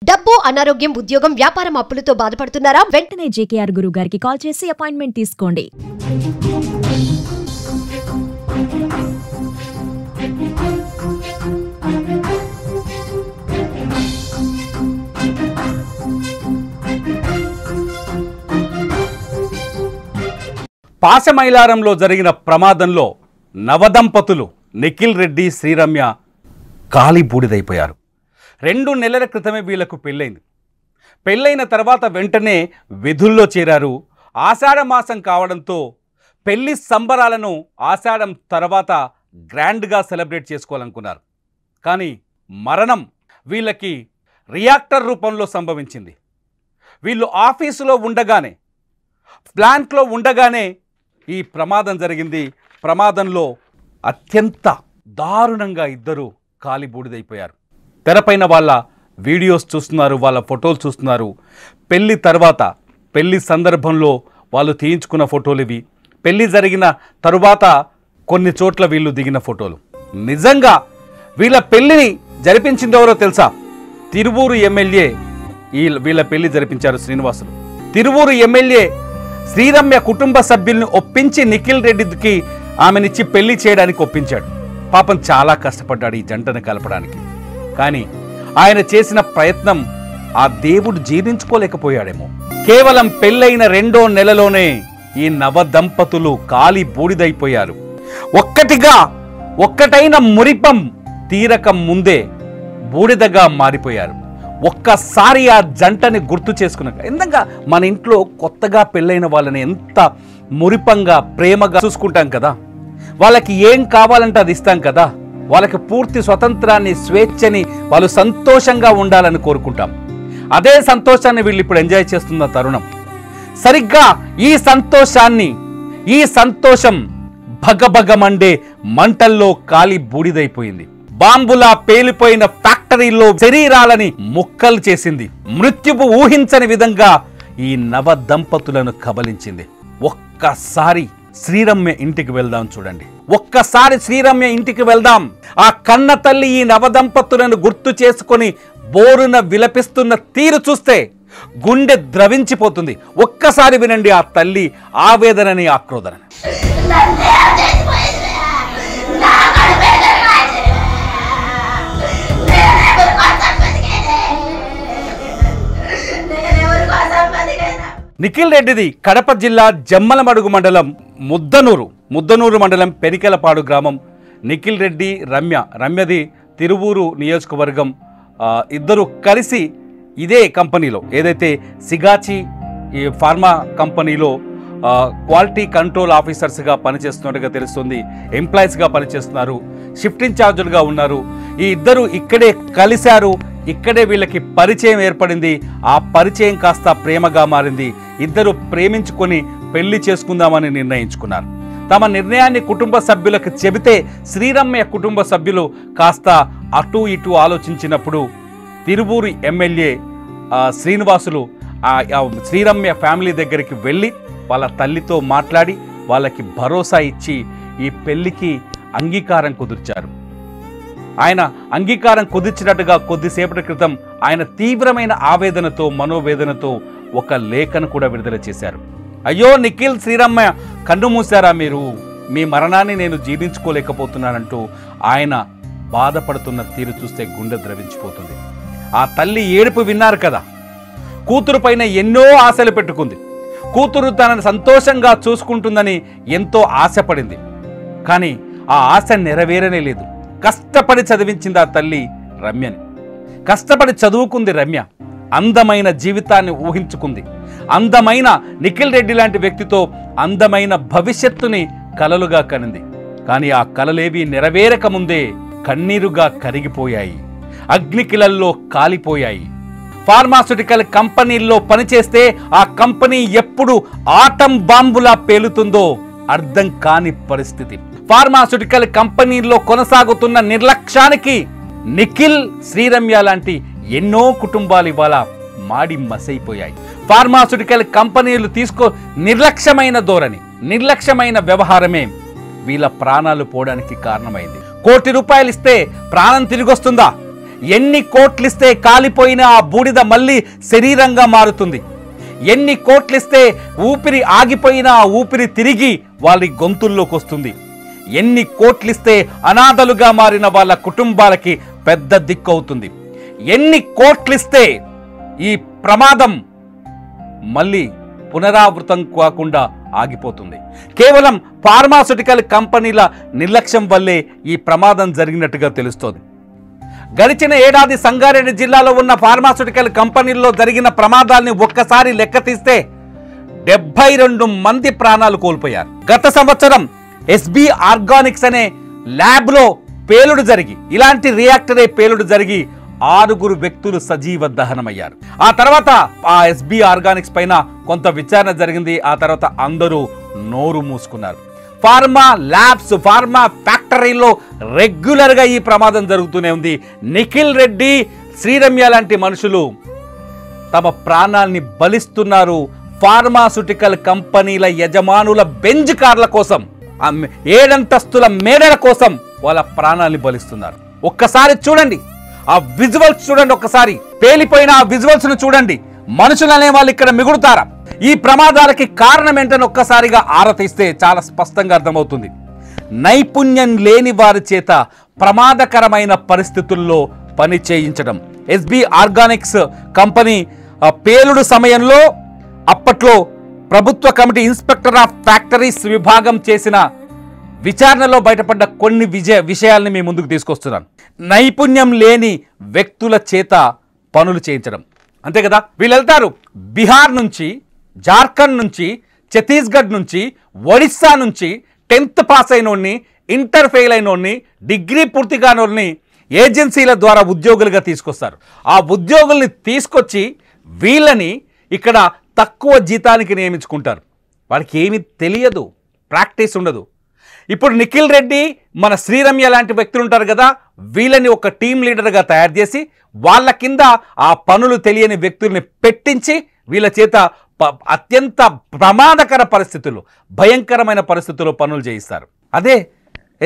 డబ్బు, అనారోగ్యం, ఉద్యోగం, వ్యాపారం అప్పులతో బాధపడుతున్నారా? వెంటనే JKR గురువు గారికి కాల్ చేసి అపాయింట్మెంట్ తీసుకోండి. పాశమైలారంలో జరిగిన ప్రమాదంలో నవదంపతులు నిఖిల్ రెడ్డి, శ్రీరమ్య కాలి బూడిదైపోయారు. 2 నెలల క్రితమే వీళ్లకు పెళ్ళైంది. పెళ్ళైన తర్వాత వెంటనే విధుల్లో చేరారు. ఆషాఢ మాసం కావడంతో పెళ్లి సంబరాలను ఆషాఢం తర్వాత గ్రాండ్గా సెలబ్రేట్ చేసుకోవాలనుకున్నారు. కానీ మరణం వీళ్ళకి రియాక్టర్ రూపంలో సంభవించింది. వీళ్ళు ఆఫీసులో ఉండగానే, ప్లాంట్లో ఉండగానే ఈ ప్రమాదం జరిగింది. ప్రమాదంలో అత్యంత దారుణంగా ఇద్దరు కాలి బూడిదైపోయారు. తెరపైన వాళ్ళ వీడియోస్ చూస్తున్నారు, వాళ్ళ ఫోటోలు చూస్తున్నారు. పెళ్లి తర్వాత, పెళ్లి సందర్భంలో వాళ్ళు తీయించుకున్న ఫోటోలు ఇవి. పెళ్లి జరిగిన తరువాత కొన్ని చోట్ల వీళ్ళు దిగిన ఫోటోలు. నిజంగా వీళ్ళ పెళ్లిని జరిపించింది ఎవరో తెలుసా? తిరువూరు ఎమ్మెల్యే వీళ్ళ పెళ్లి జరిపించారు శ్రీనివాసులు. తిరువూరు ఎమ్మెల్యే శ్రీరమ్య కుటుంబ సభ్యుల్ని ఒప్పించి నిఖిల్ రెడ్డికి ఆమెనిచ్చి పెళ్లి చేయడానికి ఒప్పించాడు. పాపం చాలా కష్టపడ్డాడు ఈ జంటను కలపడానికి. కానీ ఆయన చేసిన ప్రయత్నం ఆ దేవుడు జీర్ణించుకోలేకపోయాడేమో. కేవలం పెళ్ళైన 2వ నెలలోనే ఈ నవదంపతులు కాలి బూడిదైపోయారు. ఒక్కటైన మురిపం తీరక ముందే బూడిదగా మారిపోయారు. ఒక్కసారి ఆ జంటని గుర్తు చేసుకున్నాక, ఎందుకంగా మన ఇంట్లో కొత్తగా పెళ్ళైన వాళ్ళని ఎంత మురిపంగా, ప్రేమగా చూసుకుంటాం కదా. వాళ్ళకి ఏం కావాలంటే అది ఇస్తాం కదా. వాళ్ళకి పూర్తి స్వతంత్రాన్ని, స్వేచ్ఛని, వాళ్ళు సంతోషంగా ఉండాలని కోరుకుంటాం. అదే సంతోషాన్ని వీళ్ళు ఇప్పుడు ఎంజాయ్ చేస్తున్న తరుణం. సరిగ్గా ఈ సంతోషం భగభగమండే మంటల్లో కాలి బూడిదైపోయింది. బాంబులా పేలిపోయిన ఫ్యాక్టరీలో శరీరాలని ముక్కలు చేసింది. మృత్యువు ఊహించని విధంగా ఈ నవ దంపతులను కబలించింది. ఒక్కసారి శ్రీరమ్య ఇంటికి వెళ్దాం చూడండి. ఒక్కసారి శ్రీరమ్య ఇంటికి వెళ్దాం. ఆ కన్న తల్లి ఈ నవదంపతులను గుర్తు చేసుకొని బోరున విలపిస్తున్న తీరు చూస్తే గుండె ద్రవించిపోతుంది. ఒక్కసారి వినండి ఆ తల్లి ఆవేదనని, ఆక్రోదనని. నిఖిల్ రెడ్డిది కడప జిల్లా జమ్మలమడుగు మండలం ముద్దనూరు మండలం పెరికెలపాడు గ్రామం. నిఖిల్ రెడ్డి, రమ్యది తిరువూరు నియోజకవర్గం. ఇద్దరు కలిసి ఇదే కంపెనీలో, ఏదైతే సిగాచి ఈ ఫార్మా కంపెనీలో క్వాలిటీ కంట్రోల్ ఆఫీసర్స్గా పనిచేస్తున్నట్టుగా తెలుస్తుంది. ఎంప్లాయీస్గా పనిచేస్తున్నారు, షిఫ్ట్ ఇన్ఛార్జులుగా ఉన్నారు. ఈ ఇద్దరు ఇక్కడే కలిశారు. ఇక్కడే వీళ్ళకి పరిచయం ఏర్పడింది. ఆ పరిచయం కాస్త ప్రేమగా మారింది. ఇద్దరు ప్రేమించుకొని పెళ్లి చేసుకుందామని నిర్ణయించుకున్నారు. తమ నిర్ణయాన్ని కుటుంబ సభ్యులకు చెబితే శ్రీరమ్య కుటుంబ సభ్యులు కాస్త అటు ఇటు ఆలోచించినప్పుడు తిరువూరు ఎమ్మెల్యే శ్రీనివాసులు శ్రీరమ్య ఫ్యామిలీ దగ్గరికి వెళ్ళి వాళ్ళ తల్లితో మాట్లాడి వాళ్ళకి భరోసా ఇచ్చి ఈ పెళ్లికి అంగీకారం కుదిర్చారు. ఆయన అంగీకారం కుదిర్చినట్టుగా కొద్దిసేపటి క్రితం ఆయన తీవ్రమైన ఆవేదనతో, మనోవేదనతో ఒక లేఖను కూడా విడుదల చేశారు. అయ్యో నిఖిల్, శ్రీరమ్య కన్ను మూసారా మీరు? మీ మరణాన్ని నేను జీర్ణించుకోలేకపోతున్నానంటూ ఆయన బాధపడుతున్న తీరు చూస్తే గుండె ద్రవించిపోతుంది. ఆ తల్లి ఏడుపు విన్నారు కదా. కూతురు పైన ఎన్నో ఆశలు పెట్టుకుంది. కూతురు తనను సంతోషంగా చూసుకుంటుందని ఎంతో ఆశపడింది. కానీ ఆ ఆశ నెరవేరనే లేదు. కష్టపడి చదివించింది ఆ తల్లి రమ్యని. కష్టపడి చదువుకుంది రమ్య. అందమైన జీవితాన్ని ఊహించుకుంది. అందమైన నిఖిల్ రెడ్డి లాంటి వ్యక్తితో అందమైన భవిష్యత్తుని కలలుగా కనింది. కానీ ఆ కలలేవి నెరవేరక ముందే కన్నీరుగా కరిగిపోయాయి, అగ్నికిలల్లో కాలిపోయాయి. ఫార్మాస్యూటికల్ కంపెనీల్లో పనిచేస్తే ఆ కంపెనీ ఎప్పుడు ఆటం బాంబులా పేలుతుందో అర్థం కాని పరిస్థితి. ఫార్మాస్యూటికల్ కంపెనీల్లో కొనసాగుతున్న నిర్లక్ష్యానికి నిఖిల్, శ్రీరమ్య లాంటి ఎన్నో కుటుంబాలు ఇవాళ మాడి మసైపోయాయి. ఫార్మాస్యూటికల్ కంపెనీలు నిర్లక్ష్యమైన ధోరణి, నిర్లక్ష్యమైన వ్యవహారమే వీళ్ళ ప్రాణాలు పోవడానికి కారణమైంది. ₹1 కోటి ఇస్తే ప్రాణం తిరిగి వస్తుందా? ఎన్ని కోట్లిస్తే కాలిపోయిన ఆ బూడిద మళ్ళీ శరీరంగా మారుతుంది. ఎన్ని కోట్లిస్తే ఊపిరి ఆగిపోయిన ఆ ఊపిరి తిరిగి వాళ్ళ గొంతుల్లోకి వస్తుంది. ఎన్ని కోట్లిస్తే అనాథలుగా మారిన వాళ్ళ కుటుంబాలకి పెద్ద దిక్కు అవుతుంది. ఎన్ని కోట్లిస్తే ఈ ప్రమాదం మళ్ళీ పునరావృతం కాకుండా ఆగిపోతుంది. కేవలం ఫార్మాస్యూటికల్ కంపెనీల నిర్లక్ష్యం వల్లే ఈ ప్రమాదం జరిగినట్టుగా తెలుస్తోంది. గడిచిన ఏడాది సంగారెడ్డి జిల్లాలో ఉన్న ఫార్మాస్యూటికల్ కంపెనీల్లో జరిగిన ప్రమాదాల్ని ఒక్కసారి లెక్క తీస్తే 72 మంది ప్రాణాలు కోల్పోయారు. గత సంవత్సరం ఎస్బి ఆర్గానిక్స్ అనే ల్యాబ్లో పేలుడు జరిగి, ఇలాంటి రియాక్టరే పేలుడు జరిగి 6 వ్యక్తులు సజీవ దహనమయ్యారు. ఆ తర్వాత ఆ ఎస్బి ఆర్గానిక్స్ పైన కొంత విచారణ జరిగింది. ఆ తర్వాత అందరూ నోరు మూసుకున్నారు. ఫార్మా ల్యాబ్స్, ఫార్మా ఫ్యాక్టరీలో రెగ్యులర్గా ఈ ప్రమాదం జరుగుతూనే ఉంది. నిఖిల్ రెడ్డి, శ్రీరమ్య లాంటి మనుషులు తమ ప్రాణాల్ని బలిస్తున్నారు. ఫార్మాస్యూటికల్ కంపెనీల యజమానుల బెంజ్ కార్ల కోసం, 7 అంతస్తుల మేడల కోసం వాళ్ళ ప్రాణాల్ని బలిస్తున్నారు. ఒక్కసారి చూడండి ఆ విజువల్స్, చూడండి ఒక్కసారి పేలిపోయిన ఆ విజువల్స్ ను చూడండి. మనుషులు అనే వాళ్ళు ఇక్కడ మిగులుతారా? ఈ ప్రమాదాలకి కారణం ఏంటని ఒక్కసారిగా ఆరా తీస్తే చాలా స్పష్టంగా అర్థమవుతుంది. నైపుణ్యం లేని వారి చేత ప్రమాదకరమైన పరిస్థితుల్లో పని చేయించడం. ఎస్బి ఆర్గానిక్స్ కంపెనీ పేలుడు సమయంలో అప్పట్లో ప్రభుత్వ కమిటీ ఇన్స్పెక్టర్ ఆఫ్ ఫ్యాక్టరీస్ విభాగం చేసిన విచారణలో బయటపడ్డ కొన్ని విషయాల్ని మీ ముందుకు తీసుకొస్తున్నాను. నైపుణ్యం లేని వ్యక్తుల చేత పనులు చేయించడం. అంతే కదా, వీళ్ళు వెళ్తారు బీహార్ నుంచి, జార్ఖండ్ నుంచి, ఛత్తీస్గఢ్ నుంచి, ఒడిస్సా నుంచి 10th పాస్ అయినోడిని, ఇంటర్ ఫెయిల్ అయినోడిని, డిగ్రీ పూర్తి కానోడిని ఏజెన్సీల ద్వారా ఉద్యోగులుగా తీసుకొస్తారు. ఆ ఉద్యోగుల్ని తీసుకొచ్చి వీళ్ళని ఇక్కడ తక్కువ జీతానికి నియమించుకుంటారు. వాడికి ఏమీ తెలియదు, ప్రాక్టీస్ ఉండదు. ఇప్పుడు నిఖిల్ రెడ్డి, మన శ్రీరమ్య లాంటి వ్యక్తులు ఉంటారు కదా, వీళ్ళని ఒక టీం లీడర్గా తయారు చేసి వాళ్ళ కింద ఆ పనులు తెలియని వ్యక్తుల్ని పెట్టించి వీళ్ళ చేత అత్యంత ప్రమాదకర పరిస్థితుల్లో, భయంకరమైన పరిస్థితుల్లో పనులు చేయిస్తారు. అదే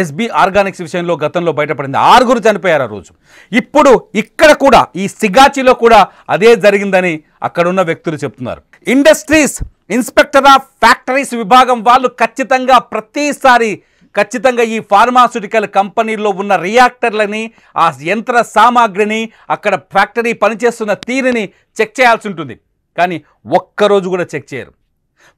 ఎస్బి ఆర్గానిక్స్ విషయంలో గతంలో బయటపడింది. 6 చనిపోయారు ఆ రోజు. ఇప్పుడు ఇక్కడ కూడా ఈ సిగాచిలో కూడా అదే జరిగిందని అక్కడున్న వ్యక్తులు చెప్తున్నారు. ఇండస్ట్రీస్ ఇన్స్పెక్టర్ ఆఫ్ ఫ్యాక్టరీస్ విభాగం వాళ్ళు ఖచ్చితంగా ఈ ఫార్మాస్యూటికల్ కంపెనీల్లో ఉన్న రియాక్టర్లని, ఆ యంత్ర సామాగ్రిని, అక్కడ ఫ్యాక్టరీ పనిచేస్తున్న తీరుని చెక్ చేయాల్సి ఉంటుంది. కానీ ఒక్కరోజు కూడా చెక్ చేయరు.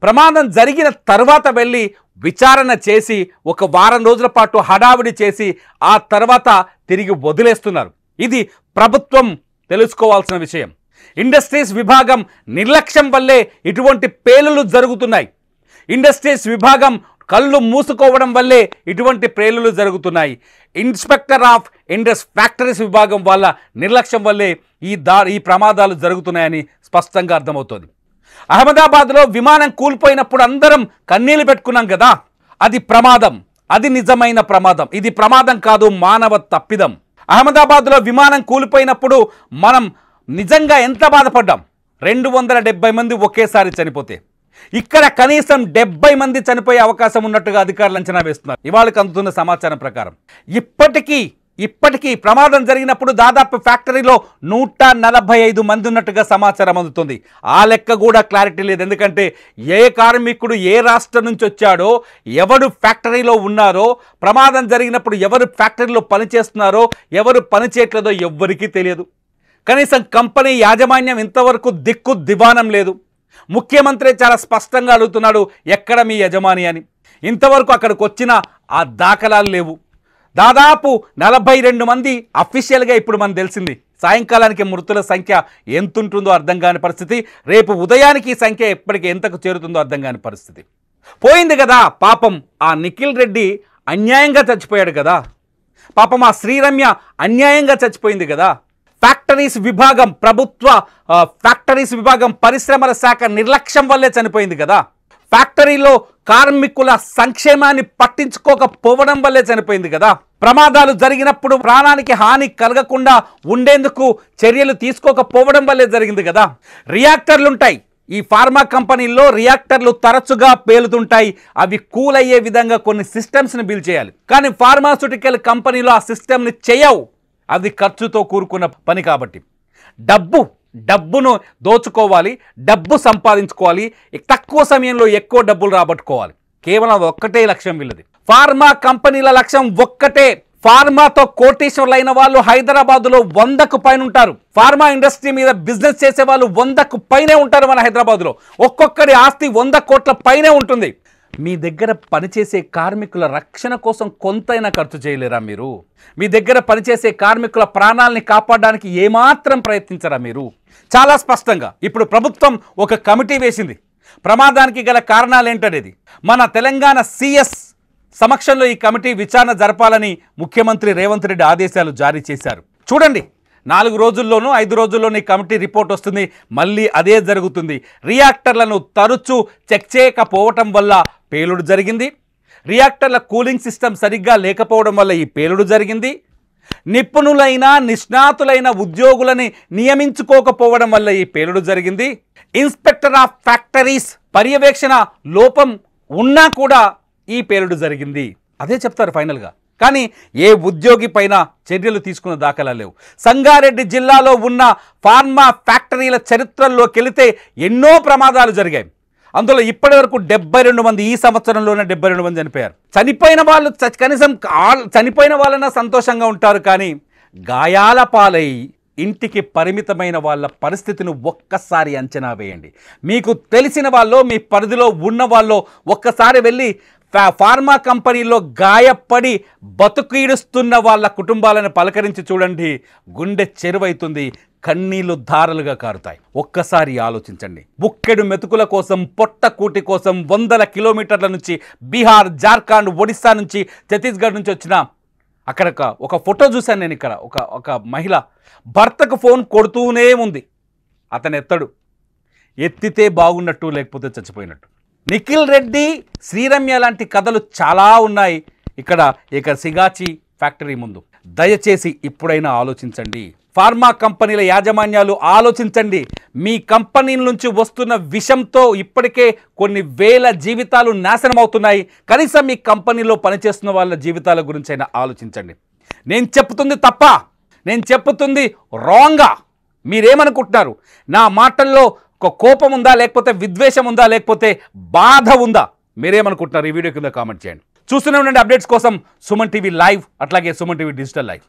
ప్రమాదం జరిగిన తర్వాత వెళ్ళి విచారణ చేసి 1 వారం రోజుల పాటు హడావిడి చేసి ఆ తర్వాత తిరిగి వదిలేస్తున్నారు. ఇది ప్రభుత్వం తెలుసుకోవాల్సిన విషయం. ఇండస్ట్రీస్ విభాగం నిర్లక్ష్యం వల్లే ఇటువంటి పేలులు జరుగుతున్నాయి. ఇండస్ట్రీస్ విభాగం కళ్ళు మూసుకోవడం వల్లే ఇటువంటి పేలులు జరుగుతున్నాయి. ఇన్స్పెక్టర్ ఆఫ్ ఫ్యాక్టరీస్ విభాగం వాళ్ళ నిర్లక్ష్యం వల్లే ఈ ప్రమాదాలు జరుగుతున్నాయని స్పష్టంగా అర్థమవుతుంది. అహ్మదాబాద్లో విమానం కూలిపోయినప్పుడు అందరం కన్నీళ్లు పెట్టుకున్నాం కదా, అది ప్రమాదం, అది నిజమైన ప్రమాదం. ఇది ప్రమాదం కాదు, మానవ తప్పిదం. అహ్మదాబాద్లో విమానం కూలిపోయినప్పుడు మనం నిజంగా ఎంత బాధపడ్డాం. 270 మంది ఒకేసారి చనిపోతే, ఇక్కడ కనీసం 70 మంది చనిపోయే అవకాశం ఉన్నట్టుగా అధికారులు అంచనా వేస్తున్నారు. ఇవాళకి అందుతున్న సమాచారం ప్రకారం ఇప్పటికీ ప్రమాదం జరిగినప్పుడు దాదాపు ఫ్యాక్టరీలో 145 మంది ఉన్నట్టుగా సమాచారం అందుతుంది. ఆ లెక్క కూడా క్లారిటీ లేదు. ఎందుకంటే ఏ కార్మికుడు ఏ రాష్ట్రం నుంచి వచ్చాడో, ఎవరు ఫ్యాక్టరీలో ఉన్నారో, ప్రమాదం జరిగినప్పుడు ఎవరు ఫ్యాక్టరీలో పనిచేస్తున్నారో, ఎవరు పనిచేయట్లేదో ఎవ్వరికీ తెలియదు. కనీసం కంపెనీ యాజమాన్యం ఇంతవరకు దిక్కు దివానం లేదు. ముఖ్యమంత్రి చాలా స్పష్టంగా అడుగుతున్నాడు, ఎక్కడ మీ యజమాని అని. ఇంతవరకు అక్కడికి వచ్చిన ఆ దాఖలాలు లేవు. దాదాపు 42 మంది అఫీషియల్గా ఇప్పుడు మనకు తెలిసింది. సాయంకాలానికి మృతుల సంఖ్య ఎంతుంటుందో అర్థం కాని పరిస్థితి. రేపు ఉదయానికి ఈ సంఖ్య ఎప్పటికి ఎంతకు చేరుతుందో అర్థం కాని పరిస్థితి. పోయింది కదా పాపం, ఆ నిఖిల్ రెడ్డి అన్యాయంగా చచ్చిపోయాడు కదా, పాపం ఆ శ్రీరమ్య అన్యాయంగా చచ్చిపోయింది కదా. ఫ్యాక్టరీస్ విభాగం, ప్రభుత్వ ఫ్యాక్టరీస్ విభాగం, పరిశ్రమల శాఖ నిర్లక్ష్యం వల్లే చనిపోయింది కదా. ఫ్యాక్టరీలో కార్మికుల సంక్షేమాన్ని పట్టించుకోకపోవడం వల్లే చనిపోయింది కదా. ప్రమాదాలు జరిగినప్పుడు ప్రాణానికి హాని కలగకుండా ఉండేందుకు చర్యలు తీసుకోకపోవడం వల్లే జరిగింది కదా. రియాక్టర్లుంటాయి ఈ ఫార్మా కంపెనీల్లో, రియాక్టర్లు తరచుగా పేలుతుంటాయి. అవి కూల్ అయ్యే విధంగా కొన్ని సిస్టమ్స్ని బిల్డ్ చేయాలి. కానీ ఫార్మాస్యూటికల్ కంపెనీలో ఆ సిస్టమ్ని చేయవు. అది ఖర్చుతో కూరుకున్న పని కాబట్టి డబ్బును దోచుకోవాలి, డబ్బు సంపాదించుకోవాలి, తక్కువ సమయంలో ఎక్కువ డబ్బులు రాబట్టుకోవాలి. కేవలం ఒక్కటే లక్ష్యం వీళ్ళది. ఫార్మా కంపెనీల లక్ష్యం ఒక్కటే. ఫార్మాతో కోటీశ్వర్లైన వాళ్ళు హైదరాబాద్లో 100కు పైన ఉంటారు. ఫార్మా ఇండస్ట్రీ మీద బిజినెస్ చేసే వాళ్ళు 100కు పైనే ఉంటారు మన హైదరాబాద్లో. ఒక్కొక్కరి ఆస్తి 100 కోట్ల పైనే ఉంటుంది. మీ దగ్గర పనిచేసే కార్మికుల రక్షణ కోసం కొంతైనా ఖర్చు చేయలేరా మీరు? మీ దగ్గర పనిచేసే కార్మికుల ప్రాణాలని కాపాడడానికి ఏమాత్రం ప్రయత్నించరా మీరు? చాలా స్పష్టంగా ఇప్పుడు ప్రభుత్వం ఒక కమిటీ వేసింది. ప్రమాదానికి గల కారణాలు ఏంటనేది మన తెలంగాణ సీఎస్ సమక్షంలో ఈ కమిటీ విచారణ జరపాలని ముఖ్యమంత్రి రేవంత్ రెడ్డి ఆదేశాలు జారీ చేశారు. చూడండి, 4 రోజుల్లోనూ 5 రోజుల్లోనూ ఈ కమిటీ రిపోర్ట్ వస్తుంది. మళ్ళీ అదే జరుగుతుంది. రియాక్టర్లను తరచూ చెక్ చేయకపోవటం వల్ల పేలుడు జరిగింది. రియాక్టర్ల కూలింగ్ సిస్టమ్ సరిగ్గా లేకపోవడం వల్ల ఈ పేలుడు జరిగింది. నిపుణులైన నిష్ణాతులైన ఉద్యోగులని నియమించుకోకపోవడం వల్ల ఈ పేలుడు జరిగింది. ఇన్స్పెక్టర్ ఆఫ్ ఫ్యాక్టరీస్ పర్యవేక్షణ లోపం ఉన్నా కూడా ఈ పేలుడు జరిగింది. అదే చెప్తారు ఫైనల్గా. కానీ ఏ ఉద్యోగి పైన చర్యలు తీసుకున్న దాఖలా లేవు. సంగారెడ్డి జిల్లాలో ఉన్న ఫార్మా ఫ్యాక్టరీల చరిత్రల్లోకి వెళితే ఎన్నో ప్రమాదాలు జరిగాయి. అందులో ఇప్పటి వరకు 72 మంది, ఈ సంవత్సరంలోనే 72 మంది చనిపోయారు. చనిపోయిన వాళ్ళు కనీసం చనిపోయిన వాళ్ళైనా సంతోషంగా ఉంటారు. కానీ గాయాల పాలై ఇంటికి పరిమితమైన వాళ్ళ పరిస్థితిని ఒక్కసారి అంచనా వేయండి. మీకు తెలిసిన వాళ్ళు, మీ పరిధిలో ఉన్న వాళ్ళు ఒక్కసారి వెళ్ళి ఫార్మా కంపెనీలో గాయపడి బతుకీడుస్తున్న వాళ్ళ కుటుంబాలను పలకరించి చూడండి. గుండె చెరువైతుంది, కన్నీళ్లు ధారలుగా కారుతాయి. ఒక్కసారి ఆలోచించండి. బుక్కెడు మెతుకుల కోసం, పొట్ట కూటి కోసం 100 కిలోమీటర్ల నుంచి బీహార్, జార్ఖండ్, ఒడిస్సా నుంచి, ఛత్తీస్గఢ్ నుంచి వచ్చిన అక్కడ ఒక ఫోటో చూశాను నేను. ఇక్కడ ఒక మహిళ భర్తకు ఫోన్ కొడుతూనే ఉంది. అతను ఎత్తితే బాగున్నట్టు, లేకపోతే చచ్చిపోయినట్టు. నిఖిల్ రెడ్డి, శ్రీరమ్య లాంటి కథలు చాలా ఉన్నాయి ఇక్కడ సిగాచి ఫ్యాక్టరీ ముందు. దయచేసి ఇప్పుడైనా ఆలోచించండి. ఫార్మా కంపెనీల యాజమాన్యాలు ఆలోచించండి. మీ కంపెనీల నుంచి వస్తున్న విషంతో ఇప్పటికే కొన్ని వేల జీవితాలు నాశనం అవుతున్నాయి. కనీసం మీ కంపెనీలో పనిచేస్తున్న వాళ్ళ జీవితాల గురించి అయినా ఆలోచించండి. నేను చెప్తుంది తప్ప, నేను చెప్తుంది రాంగా? మీరేమనుకుంటున్నారు? నా మాటల్లో ఒక కోపం ఉందా, లేకపోతే విద్వేషం ఉందా, లేకపోతే బాధ ఉందా? మీరేమనుకుంటున్నారు? ఈ వీడియో కింద కామెంట్ చేయండి. చూస్తూనే ఉండండి అప్డేట్స్ కోసం సుమన్ టీవీ లైవ్, అట్లాగే సుమన్ టీవీ డిజిటల్ లైవ్.